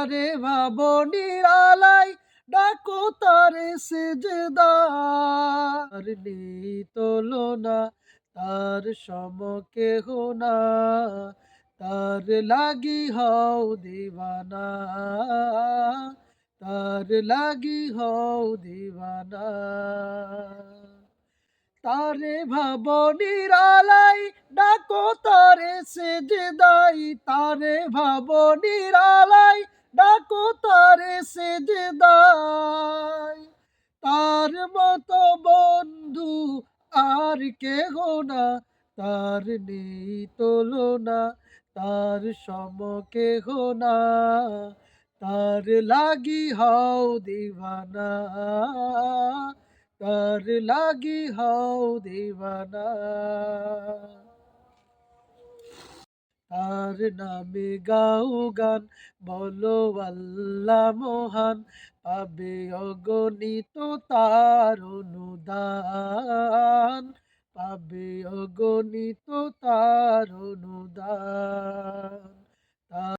তারে ভাবো নিরালাই ডাকো তারে সিজদায় আর নেই তুলনা তার সম কেহ না তার লাগি হও দিবানা তার লাগি হও দিবানা তারে ভাবো নিরালাই ডাকো তারে সিজদাই তারে ভাবো নিরালাই ডাকো তারে সিজদাই তার মতো বন্ধু আর কেহ না তার নেই তুলনা তার সম কেহ না তার লাগি হও দিবানা তার লাগি হও দিবানা তার নামে গাও গান বলো আল্লাহ মহান পাবে অগণিত তার অনুদান পাবে অগণিত তার অনুদান